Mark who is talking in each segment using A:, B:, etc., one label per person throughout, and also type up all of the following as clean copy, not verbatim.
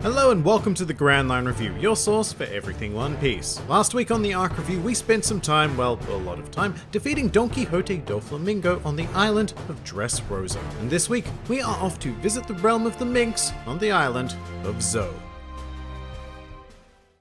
A: Hello and welcome to the Grand Line Review, your source for everything One Piece. Last week on the Arc Review, we spent some time, well, a lot of time, defeating Don Quixote Doflamingo on the island of Dressrosa. And this week, we are off to visit the realm of the Minks on the island of Zou.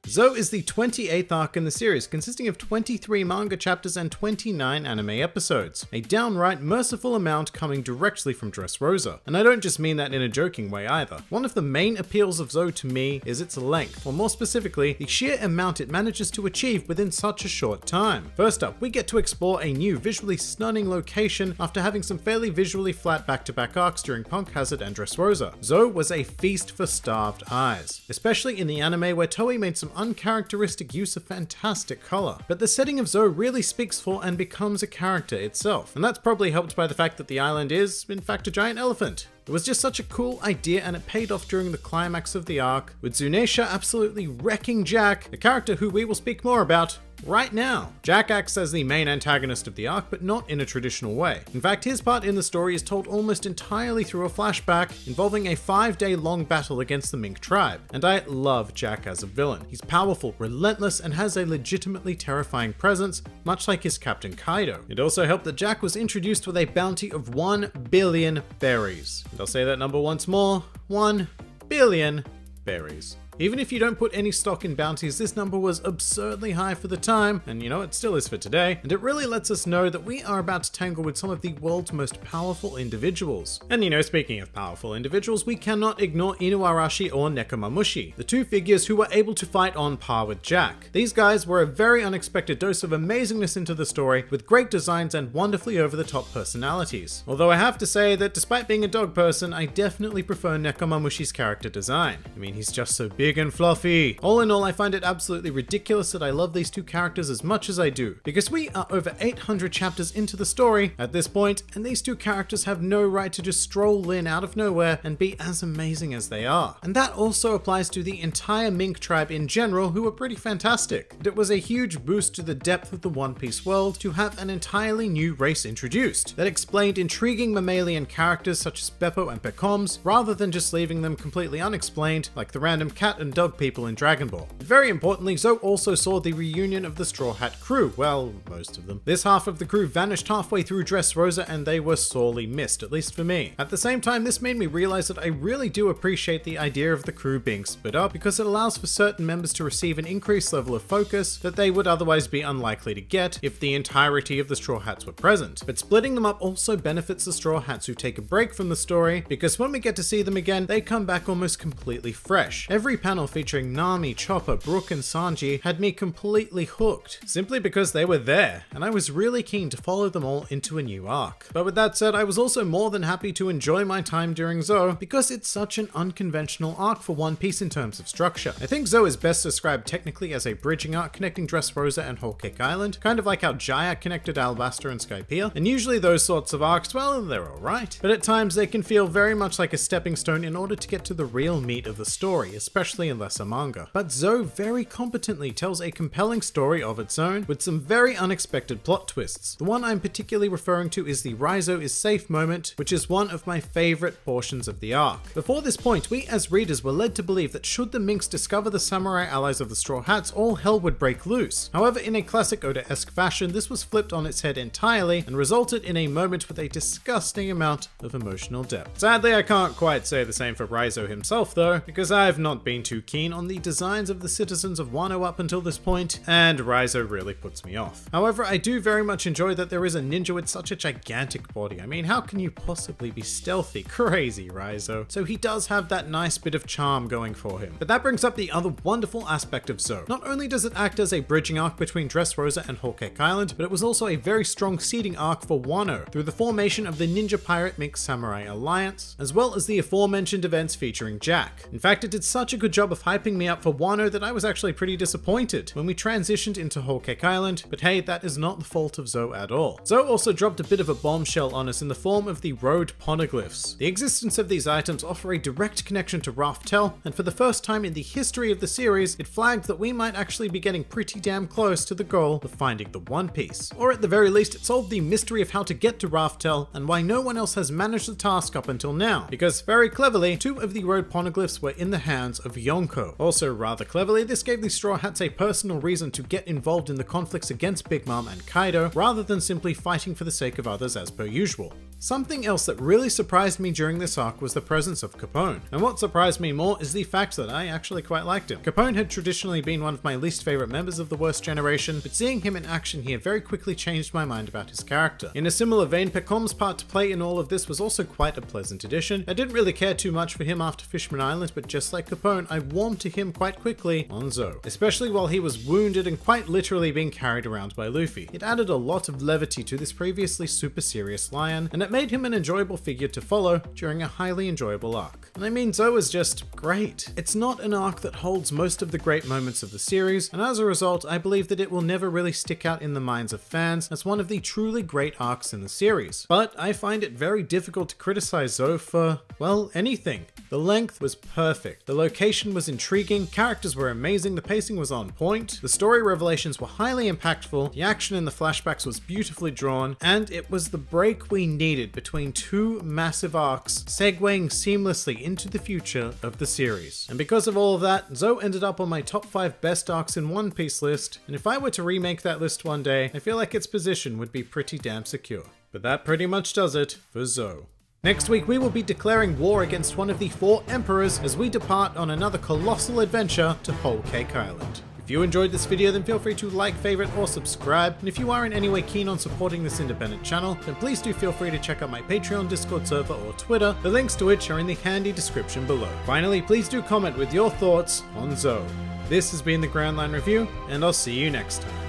A: Zou is the 28th arc in the series, consisting of 23 manga chapters and 29 anime episodes. A downright merciful amount coming directly from Dressrosa. And I don't just mean that in a joking way either. One of the main appeals of Zou to me is its length, or more specifically, the sheer amount it manages to achieve within such a short time. First up, we get to explore a new visually stunning location after having some fairly visually flat back-to-back arcs during Punk Hazard and Dressrosa. Zou was a feast for starved eyes, especially in the anime where Toei made some uncharacteristic use of fantastic color. But the setting of Zou really speaks for and becomes a character itself, and that's probably helped by the fact that the island is, in fact, a giant elephant. It was just such a cool idea and it paid off during the climax of the arc, with Zunisha absolutely wrecking Jack, a character who we will speak more about right now. Jack acts as the main antagonist of the arc, but not in a traditional way. In fact, his part in the story is told almost entirely through a flashback involving a 5-day long battle against the Mink tribe. And I love Jack as a villain. He's powerful, relentless, and has a legitimately terrifying presence, much like his captain Kaido. It also helped that Jack was introduced with a bounty of 1 billion berries. And I'll say that number once more, 1 billion berries. Even if you don't put any stock in bounties, this number was absurdly high for the time, and you know, it still is for today, and it really lets us know that we are about to tangle with some of the world's most powerful individuals. And you know, speaking of powerful individuals, we cannot ignore Inuarashi or Nekomamushi, the two figures who were able to fight on par with Jack. These guys were a very unexpected dose of amazingness into the story, with great designs and wonderfully over-the-top personalities. Although I have to say that despite being a dog person, I definitely prefer Nekomamushi's character design. I mean, he's just so big and fluffy. All in all, I find it absolutely ridiculous that I love these two characters as much as I do, because we are over 800 chapters into the story at this point, and these two characters have no right to just stroll in out of nowhere and be as amazing as they are. And that also applies to the entire Mink tribe in general, who are pretty fantastic. And it was a huge boost to the depth of the One Piece world to have an entirely new race introduced that explained intriguing mammalian characters such as Beppo and Pecoms, rather than just leaving them completely unexplained like the random cat and dog people in Dragon Ball. Very importantly, Zou also saw the reunion of the Straw Hat crew, well, most of them. This half of the crew vanished halfway through Dressrosa and they were sorely missed, at least for me. At the same time, this made me realize that I really do appreciate the idea of the crew being split up, because it allows for certain members to receive an increased level of focus that they would otherwise be unlikely to get if the entirety of the Straw Hats were present. But splitting them up also benefits the Straw Hats who take a break from the story, because when we get to see them again, they come back almost completely fresh. Every panel featuring Nami, Chopper, Brook, and Sanji had me completely hooked, simply because they were there, and I was really keen to follow them all into a new arc. But with that said, I was also more than happy to enjoy my time during Zou, because it's such an unconventional arc for One Piece in terms of structure. I think Zou is best described technically as a bridging arc connecting Dressrosa and Whole Cake Island, kind of like how Jaya connected Alabasta and Skypiea, and usually those sorts of arcs, well, they're alright, but at times they can feel very much like a stepping stone in order to get to the real meat of the story, especially in lesser manga. But Zou very competently tells a compelling story of its own, with some very unexpected plot twists. The one I'm particularly referring to is the Raizo is safe moment, which is one of my favorite portions of the arc. Before this point, we as readers were led to believe that should the Minks discover the samurai allies of the Straw Hats, all hell would break loose. However, in a classic Oda-esque fashion, this was flipped on its head entirely and resulted in a moment with a disgusting amount of emotional depth. Sadly, I can't quite say the same for Raizo himself though, because I've not been too keen on the designs of the citizens of Wano up until this point, and Raizo really puts me off. However, I do very much enjoy that there is a ninja with such a gigantic body. I mean, how can you possibly be stealthy? Crazy Raizo. So he does have that nice bit of charm going for him. But that brings up the other wonderful aspect of Zou. Not only does it act as a bridging arc between Dressrosa and Whole Cake Island, but it was also a very strong seeding arc for Wano, through the formation of the Ninja Pirate Mink Samurai Alliance, as well as the aforementioned events featuring Jack. In fact, it did such a good job of hyping me up for Wano that I was actually pretty disappointed when we transitioned into Whole Cake Island, but hey, that is not the fault of Zou at all. Zou also dropped a bit of a bombshell on us in the form of the road poneglyphs. The existence of these items offer a direct connection to Raftel, and for the first time in the history of the series, it flagged that we might actually be getting pretty damn close to the goal of finding the One Piece. Or at the very least, it solved the mystery of how to get to Raftel and why no one else has managed the task up until now, because very cleverly, 2 of the road poneglyphs were in the hands of Yonko. Also rather cleverly, this gave the Straw Hats a personal reason to get involved in the conflicts against Big Mom and Kaido, rather than simply fighting for the sake of others as per usual. Something else that really surprised me during this arc was the presence of Capone, and what surprised me more is the fact that I actually quite liked him. Capone had traditionally been one of my least favourite members of the Worst Generation, but seeing him in action here very quickly changed my mind about his character. In a similar vein, Pecom's part to play in all of this was also quite a pleasant addition. I didn't really care too much for him after Fishman Island, but just like Capone, I warmed to him quite quickly on Zou, especially while he was wounded and quite literally being carried around by Luffy. It added a lot of levity to this previously super serious lion, and it made him an enjoyable figure to follow during a highly enjoyable arc. And I mean, Zou is just great. It's not an arc that holds most of the great moments of the series, and as a result, I believe that it will never really stick out in the minds of fans as one of the truly great arcs in the series. But I find it very difficult to criticize Zou for, well, anything. The length was perfect, the location was intriguing, characters were amazing, the pacing was on point, the story revelations were highly impactful, the action in the flashbacks was beautifully drawn, and it was the break we needed between two massive arcs, segueing seamlessly into the future of the series. And because of all of that, Zou ended up on my top 5 best arcs in One Piece list, and if I were to remake that list one day, I feel like its position would be pretty damn secure. But that pretty much does it for Zou. Next week, we will be declaring war against one of the 4 emperors as we depart on another colossal adventure to Whole Cake Island. If you enjoyed this video, then feel free to like, favorite, or subscribe. And if you are in any way keen on supporting this independent channel, then please do feel free to check out my Patreon, Discord server, or Twitter, the links to which are in the handy description below. Finally, please do comment with your thoughts on Zou. This has been the Grand Line Review, and I'll see you next time.